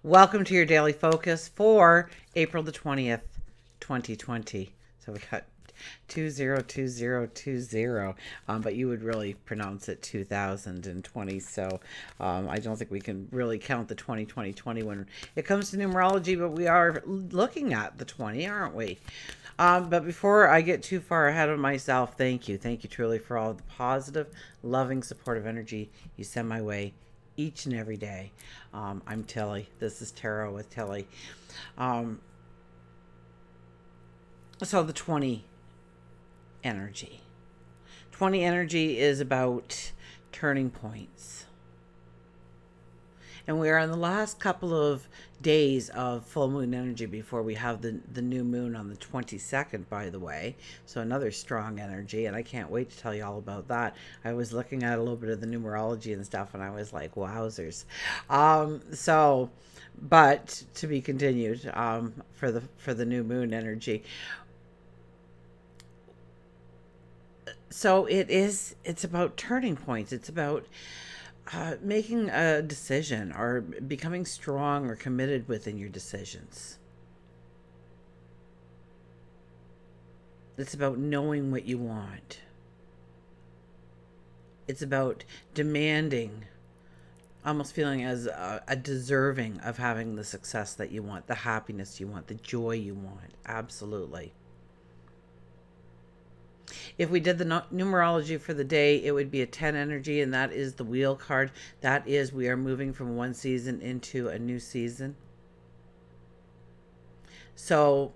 Welcome to your daily focus for April the 20th, 2020. So we got 202020, but you would really pronounce it 2020. So I don't think we can really count the 2020 when it comes to numerology, but we are looking at the 20, aren't we? But before I get too far ahead of myself, thank you. Thank you truly for all the positive, loving, supportive energy you send my way each and every day. I'm Tilly. This is Tarot with Tilly. Um, so the 20 energy. 20 energy is about turning points. And we are in the last couple of days of full moon energy before we have the new moon on the 22nd, by the way. So another strong energy, and I can't wait to tell you all about that. I was looking at a little bit of the numerology and stuff, and I was like, wowzers. But to be continued for the new moon energy. So it's about turning points. It's about making a decision or becoming strong or committed within your decisions. It's about knowing what you want. It's about demanding, almost feeling as a deserving of having the success that you want, the happiness you want, the joy you want. Absolutely. If we did the numerology for the day, it would be a 10 energy, and that is the wheel card. That is, we are moving from one season into a new season. So,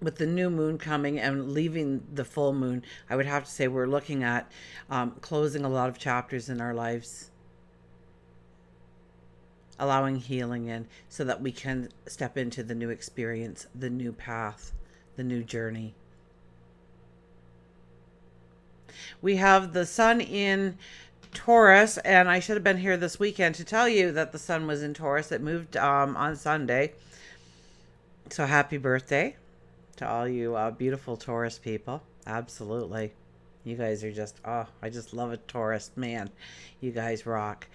with the new moon coming and leaving the full moon, I would have to say we're looking at closing a lot of chapters in our lives, allowing healing in so that we can step into the new experience, the new path, the new journey. We have the sun in Taurus, and I should have been here this weekend to tell you that the sun was in Taurus. It moved on Sunday. So happy birthday to all you beautiful Taurus people. Absolutely. You guys are just, I just love a Taurus. Man, you guys rock.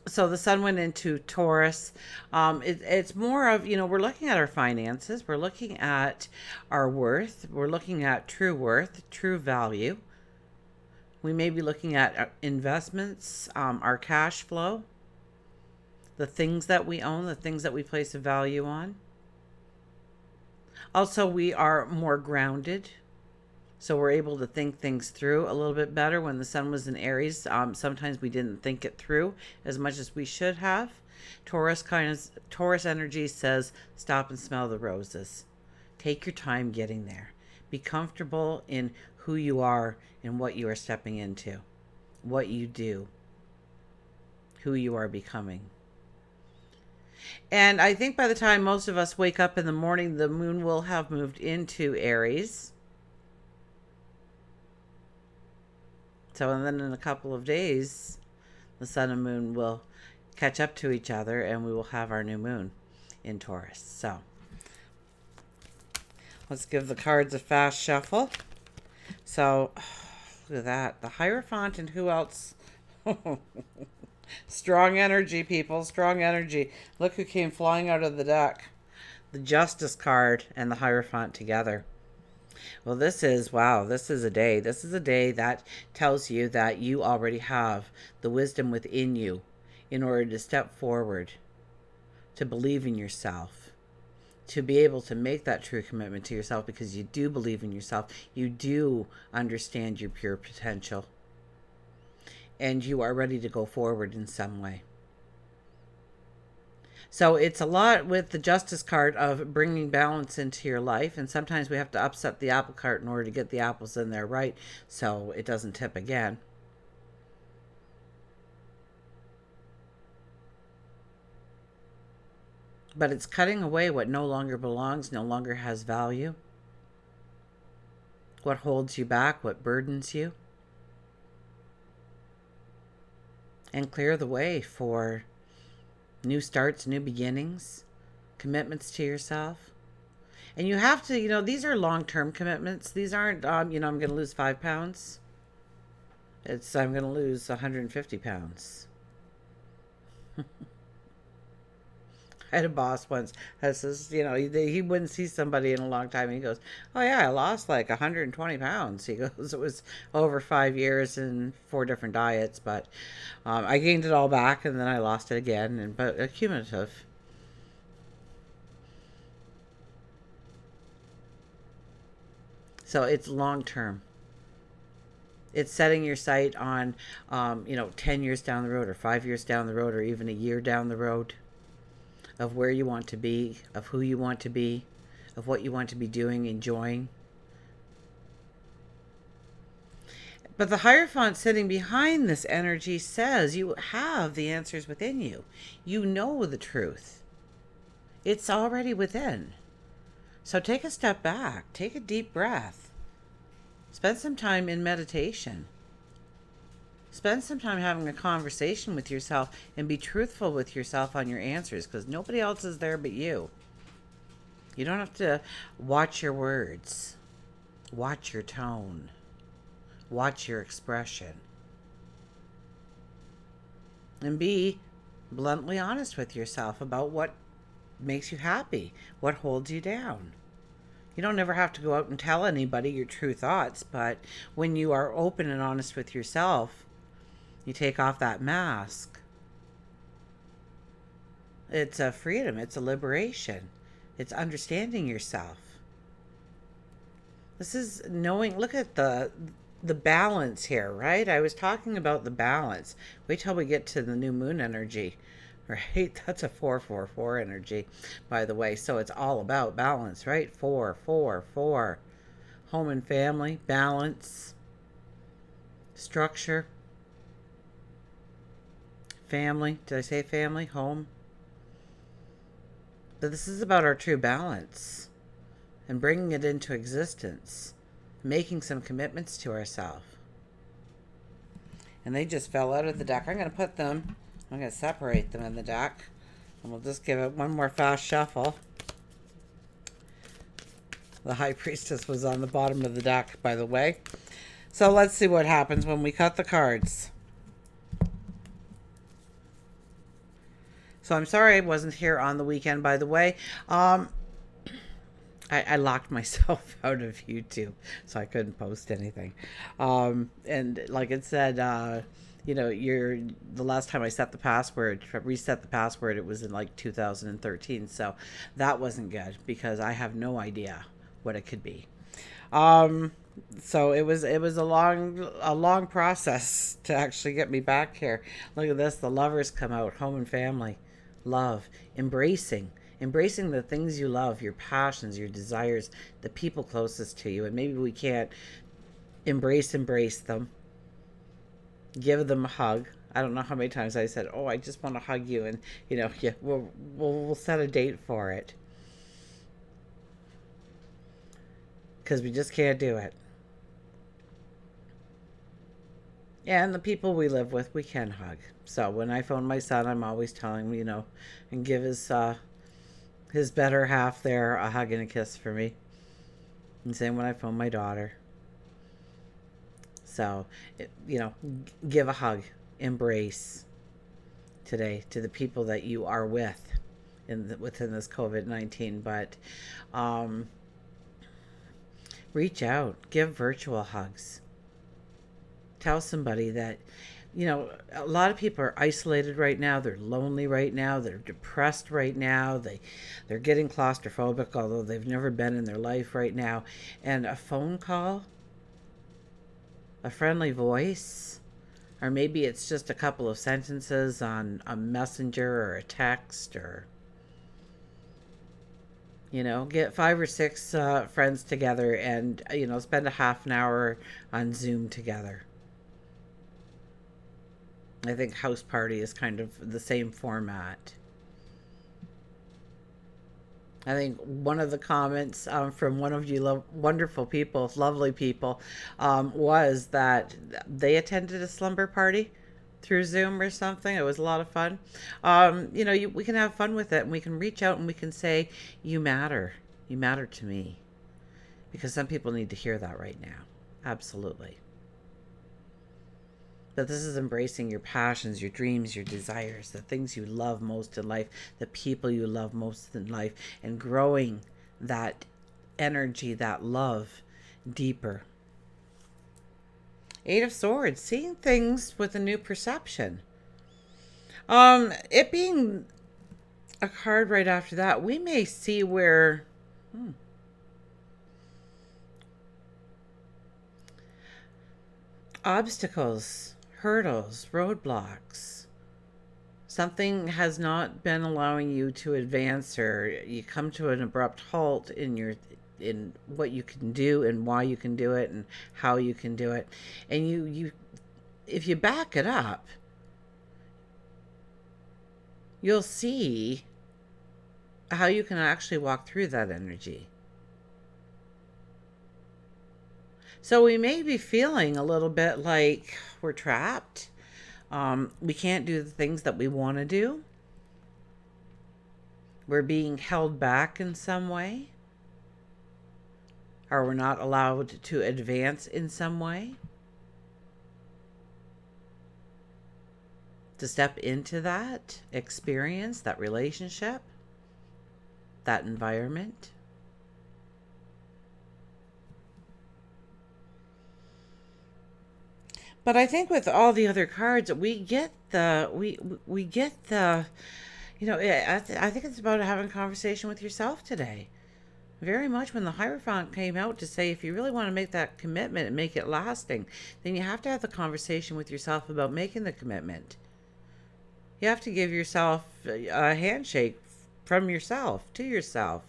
So the sun went into Taurus. It's more of, we're looking at our finances. We're looking at our worth. We're looking at true worth, true value. We may be looking at investments, our cash flow, the things that we own, the things that we place a value on. Also, we are more grounded. So we're able to think things through a little bit better. When the sun was in Aries, sometimes we didn't think it through as much as we should have. Taurus energy says, stop and smell the roses. Take your time getting there. Be comfortable in who you are and what you are stepping into, what you do, who you are becoming. And I think by the time most of us wake up in the morning, the moon will have moved into Aries. So, and then in a couple of days, the sun and moon will catch up to each other, and we will have our new moon in Taurus. So, let's give the cards a fast shuffle. So, look at that. The Hierophant, and who else? Strong energy, people. Strong energy. Look who came flying out of the deck. The Justice card and the Hierophant together. Well, this is a day. This is a day that tells you that you already have the wisdom within you in order to step forward, to believe in yourself, to be able to make that true commitment to yourself because you do believe in yourself. You do understand your pure potential, and you are ready to go forward in some way. So it's a lot with the Justice card of bringing balance into your life. And sometimes we have to upset the apple cart in order to get the apples in there right so it doesn't tip again. But it's cutting away what no longer belongs, no longer has value, what holds you back, what burdens you, and clear the way for new starts, new beginnings, commitments to yourself. And you have to, these are long-term commitments. These aren't, I'm going to lose 5 pounds. I'm going to lose 150 pounds. I had a boss once that says, he wouldn't see somebody in a long time. And he goes, "Oh, yeah, I lost like 120 pounds." He goes, "It was over 5 years and 4 different diets, but I gained it all back and then I lost it again, but accumulative." So it's long term. It's setting your sight on, 10 years down the road or 5 years down the road or even a year down the road of where you want to be, of who you want to be, of what you want to be doing, enjoying. But the Hierophant sitting behind this energy says you have the answers within you. You know the truth. It's already within. So take a step back, take a deep breath, spend some time in meditation. Spend some time having a conversation with yourself and be truthful with yourself on your answers, because nobody else is there but you. You don't have to watch your words, watch your tone, watch your expression, and be bluntly honest with yourself about what makes you happy, what holds you down. You don't ever have to go out and tell anybody your true thoughts, but when you are open and honest with yourself, you take off that mask. It's a freedom. It's a liberation. It's understanding yourself. This is knowing. Look at the balance here, right? I was talking about the balance. Wait till we get to the new moon energy, right? That's a 444 energy, by the way. So it's all about balance, right? 444. Home and family, balance, structure. Family. Did I say family? Home? But this is about our true balance and bringing it into existence, making some commitments to ourselves. And they just fell out of the deck. I'm going to separate them in the deck. And we'll just give it one more fast shuffle. The High Priestess was on the bottom of the deck, by the way. So let's see what happens when we cut the cards. So I'm sorry I wasn't here on the weekend, by the way. I locked myself out of YouTube, so I couldn't post anything. And like it said, the last time I reset the password, it was in like 2013. So that wasn't good because I have no idea what it could be. So it was a long process to actually get me back here. Look at this, the Lovers come out, home and family. Love, embracing the things you love, your passions, your desires, the people closest to you. And maybe we can't embrace them, give them a hug. I don't know how many times I said, "Oh, I just want to hug you," and yeah, we'll set a date for it, because we just can't do it. And the people we live with, we can hug. So when I phone my son, I'm always telling him, and give his better half there a hug and a kiss for me. And same when I phone my daughter. So, give a hug, embrace today to the people that you are with within this COVID-19. But reach out, give virtual hugs. Tell somebody that, a lot of people are isolated right now. They're lonely right now. They're depressed right now. They're getting claustrophobic, although they've never been in their life right now. And a phone call, a friendly voice, or maybe it's just a couple of sentences on a messenger or a text, or, get 5 or 6 friends together and, spend a half an hour on Zoom together. I think house party is kind of the same format. I think one of the comments from one of you wonderful people, lovely people, was that they attended a slumber party through Zoom or something. It was a lot of fun. We can have fun with it, and we can reach out and we can say, "You matter. You matter to me." Because some people need to hear that right now. Absolutely. But this is embracing your passions, your dreams, your desires, the things you love most in life, the people you love most in life, and growing that energy, that love deeper. Eight of Swords, seeing things with a new perception. It being a card right after that, we may see where obstacles, hurdles, roadblocks, something has not been allowing you to advance, or you come to an abrupt halt in what you can do and why you can do it and how you can do it. And you if you back it up, you'll see how you can actually walk through that energy. So we may be feeling a little bit like we're trapped. We can't do the things that we want to do. We're being held back in some way. Or we're not allowed to advance in some way. To step into that experience, that relationship, that environment. But I think with all the other cards, we get the I think it's about having a conversation with yourself today. Very much when the Hierophant came out to say, if you really want to make that commitment and make it lasting, then you have to have the conversation with yourself about making the commitment. You have to give yourself a handshake from yourself to yourself.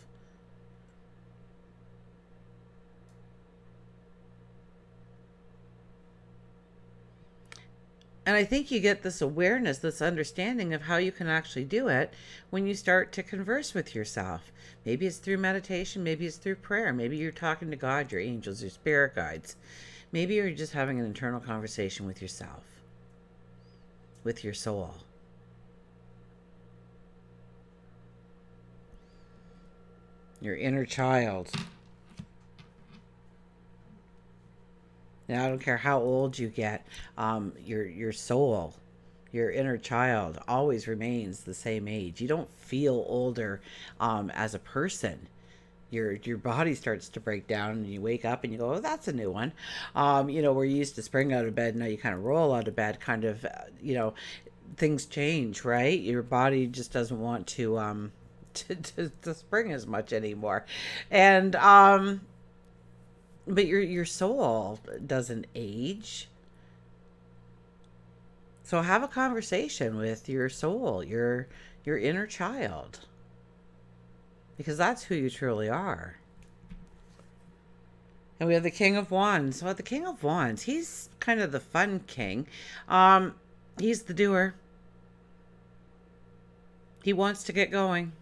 And I think you get this awareness, this understanding of how you can actually do it when you start to converse with yourself. Maybe it's through meditation, maybe it's through prayer, maybe you're talking to God, your angels, your spirit guides. Maybe you're just having an internal conversation with yourself, with your soul. Your inner child. Now, I don't care how old you get, your soul, your inner child always remains the same age. You don't feel older as a person. Your body starts to break down and you wake up and you go, oh, that's a new one. Where you used to spring out of bed, now you kind of roll out of bed, kind of, things change, right? Your body just doesn't want to spring as much anymore. And but your soul doesn't age. So have a conversation with your soul, your inner child, because that's who you truly are. And we have the King of Wands. Well, the King of Wands, he's kind of the fun king. He's the doer. He wants to get going,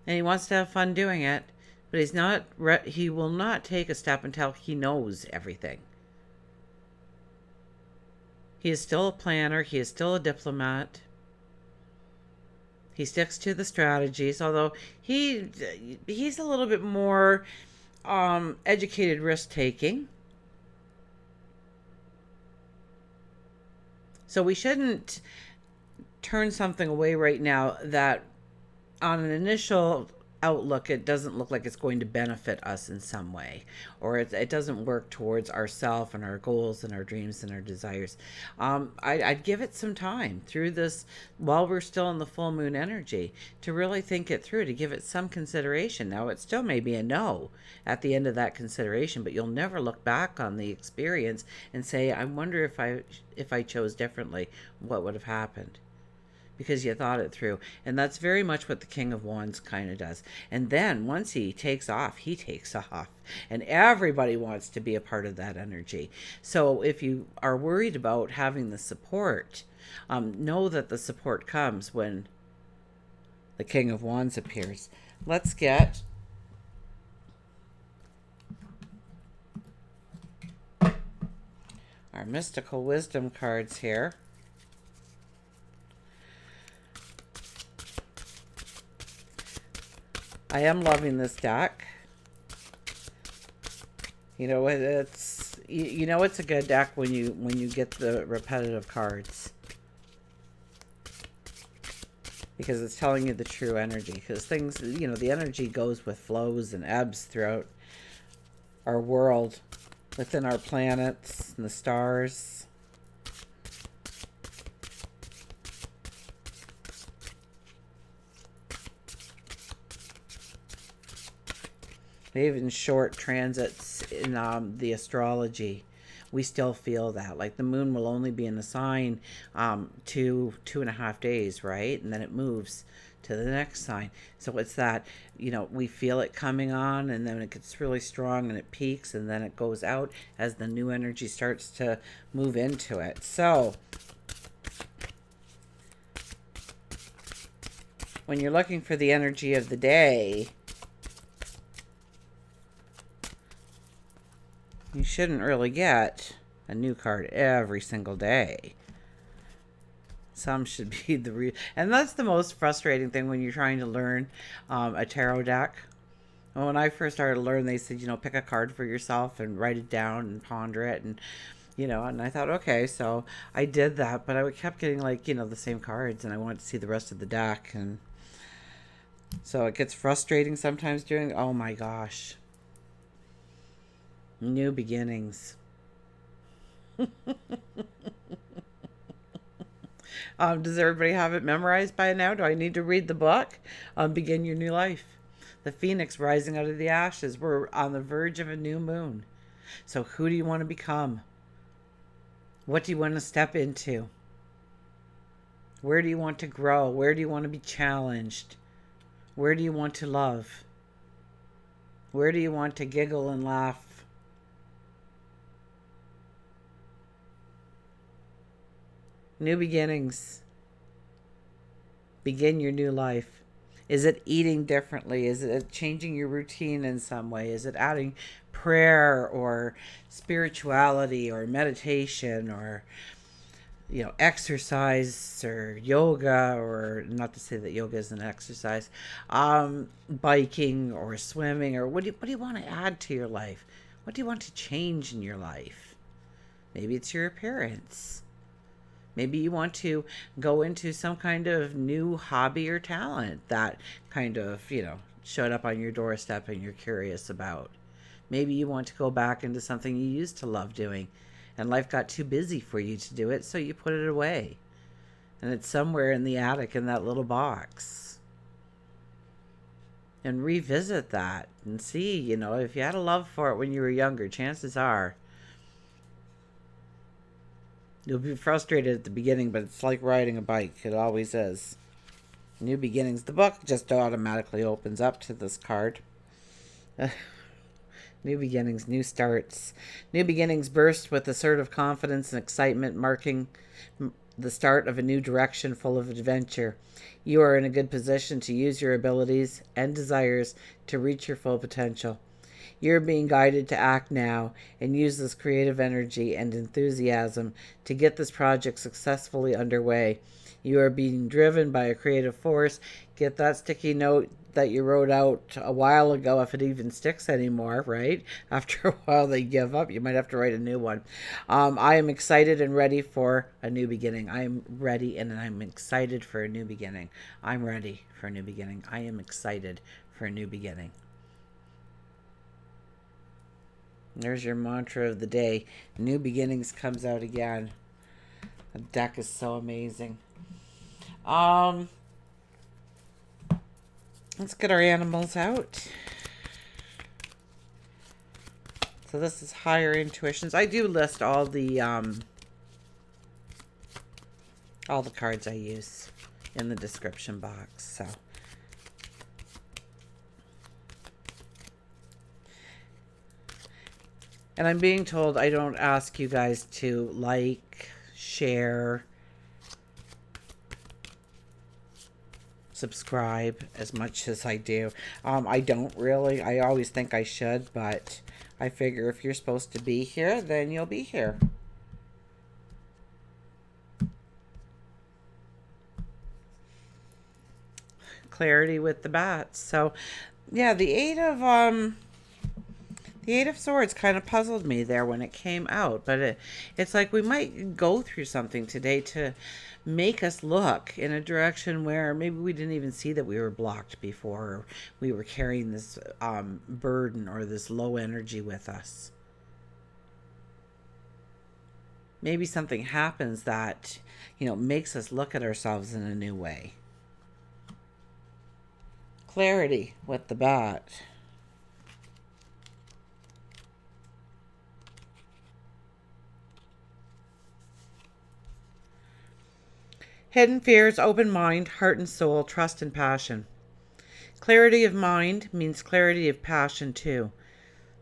and he wants to have fun doing it. But he will not take a step until he knows everything. He is still a planner. He is still a diplomat. He sticks to the strategies, although he's a little bit more educated risk-taking. So we shouldn't turn something away right now that on an initial outlook, it doesn't look like it's going to benefit us in some way, or it doesn't work towards ourselves and our goals and our dreams and our desires. I'd give it some time through this while we're still in the full moon energy to really think it through, to give it some consideration. Now, it still may be a no at the end of that consideration, but you'll never look back on the experience and say, I wonder if I chose differently, what would have happened? Because you thought it through. And that's very much what the King of Wands kind of does. And then once he takes off, he takes off. And everybody wants to be a part of that energy. So if you are worried about having the support, know that the support comes when the King of Wands appears. Let's get our mystical wisdom cards here. I am loving this deck. You know, you know it's a good deck when you get the repetitive cards, because it's telling you the true energy. Because things, you know, the energy goes with flows and ebbs throughout our world, within our planets and the stars. Even short transits in the astrology, we still feel that. Like the moon will only be in a sign 2.5 days, right? And then it moves to the next sign. So it's that, you know, we feel it coming on, and then it gets really strong and it peaks, and then it goes out as the new energy starts to move into it. So when you're looking for the energy of the day, you shouldn't really get a new card every single day. Some should be and that's the most frustrating thing when you're trying to learn a tarot deck. When I first started to learn, they said, you know, pick a card for yourself and write it down and ponder it, and you know, and I thought, okay, so I did that, but I kept getting, like, you know, the same cards, and I wanted to see the rest of the deck, and so it gets frustrating sometimes doing. Oh my gosh, new beginnings. Does everybody have it memorized by now? Do I need to read the book? Begin your new life. The phoenix rising out of the ashes. We're on the verge of a new moon. So who do you want to become? What do you want to step into? Where do you want to grow? Where do you want to be challenged? Where do you want to love? Where do you want to giggle and laugh? New beginnings. Begin your new life. Is it eating differently? Is it changing your routine in some way? Is it adding prayer or spirituality or meditation or, you know, exercise or yoga, or not to say that yoga is an exercise, biking or swimming, or what do you want to add to your life? What do you want to change in your life? Maybe it's your appearance. Maybe you want to go into some kind of new hobby or talent that kind of, you know, showed up on your doorstep and you're curious about. Maybe you want to go back into something you used to love doing and life got too busy for you to do it, so you put it away. And it's somewhere in the attic in that little box. And revisit that and see, you know, if you had a love for it when you were younger, chances are you'll be frustrated at the beginning, but it's like riding a bike. It always is. New beginnings. The book just automatically opens up to this card. New beginnings, new starts. New beginnings burst with assertive confidence and excitement, marking the start of a new direction full of adventure. You are in a good position to use your abilities and desires to reach your full potential. You're being guided to act now and use this creative energy and enthusiasm to get this project successfully underway. You are being driven by a creative force. Get that sticky note that you wrote out a while ago, if it even sticks anymore, right? After a while they give up. You might have to write a new one. I am excited and ready for a new beginning. I am ready and I'm excited for a new beginning. I'm ready for a new beginning. I am excited for a new beginning. There's your mantra of the day. New beginnings comes out again. The deck is so amazing. Let's get our animals out. So this is higher intuitions. I do list all the cards I use in the description box. So and I'm being told I don't ask you guys to like, share, subscribe as much as I do. I don't really. I always think I should, but I figure if you're supposed to be here, then you'll be here. Clarity with the bats. So, yeah, the The Eight of Swords kind of puzzled me there when it came out, but it's like we might go through something today to make us look in a direction where maybe we didn't even see that we were blocked before, or we were carrying this burden or this low energy with us. Maybe something happens that, makes us look at ourselves in a new way. Clarity with the bat. Hidden fears, open mind, heart and soul, trust and passion. Clarity of mind means clarity of passion too.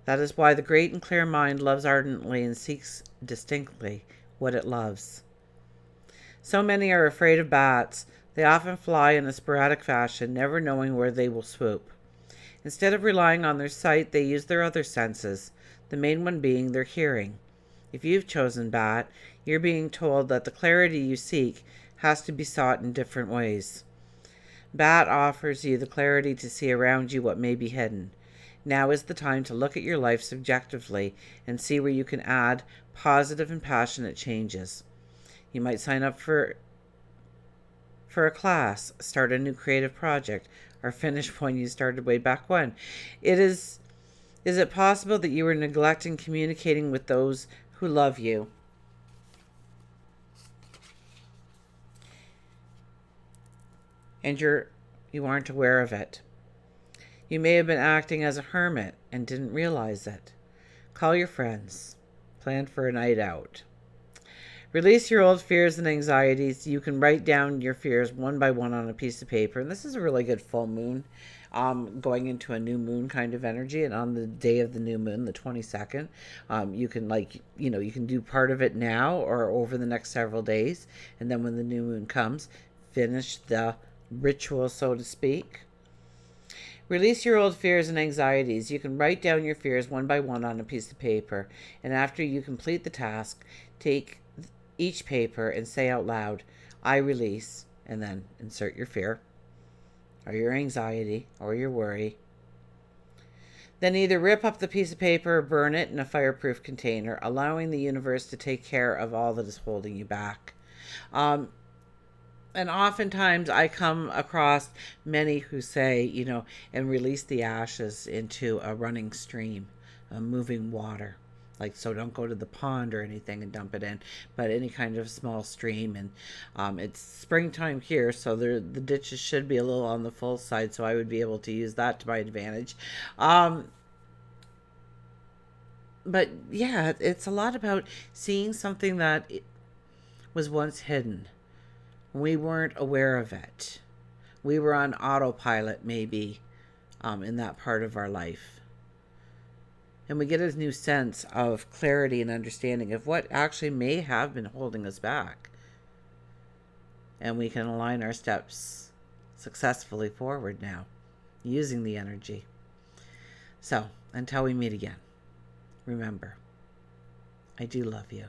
That is why the great and clear mind loves ardently and seeks distinctly what it loves. So many are afraid of bats. They often fly in a sporadic fashion, never knowing where they will swoop. Instead of relying on their sight, they use their other senses, the main one being their hearing. If you've chosen bat, you're being told that the clarity you seek has to be sought in different ways. Bat offers you the clarity to see around you what may be hidden. Now is the time to look at your life subjectively and see where you can add positive and passionate changes. You might sign up for a class, start a new creative project, or finish one you started way back when. Is it possible that you were neglecting communicating with those who love you? And you aren't aware of it. You may have been acting as a hermit and didn't realize it. Call your friends. Plan for a night out. Release your old fears and anxieties. You can write down your fears one by one on a piece of paper. And this is a really good full moon, going into a new moon kind of energy. And on the day of the new moon, the 22nd, you can you can do part of it now or over the next several days. And then when the new moon comes, finish the ritual, so to speak. Release your old fears and anxieties. You can write down your fears one by one on a piece of paper. And after you complete the task, take each paper and say out loud, I release, and then insert your fear or your anxiety or your worry. Then either rip up the piece of paper or burn it in a fireproof container, allowing the universe to take care of all that is holding you back. And oftentimes I come across many who say, and release the ashes into a running stream, a moving water. So don't go to the pond or anything and dump it in, but any kind of small stream. And it's springtime here, so the ditches should be a little on the full side, so I would be able to use that to my advantage. But yeah, it's a lot about seeing something that was once hidden. We weren't aware of it. We were on autopilot, maybe, in that part of our life. And we get a new sense of clarity and understanding of what actually may have been holding us back. And we can align our steps successfully forward now, using the energy. So, until we meet again, remember, I do love you.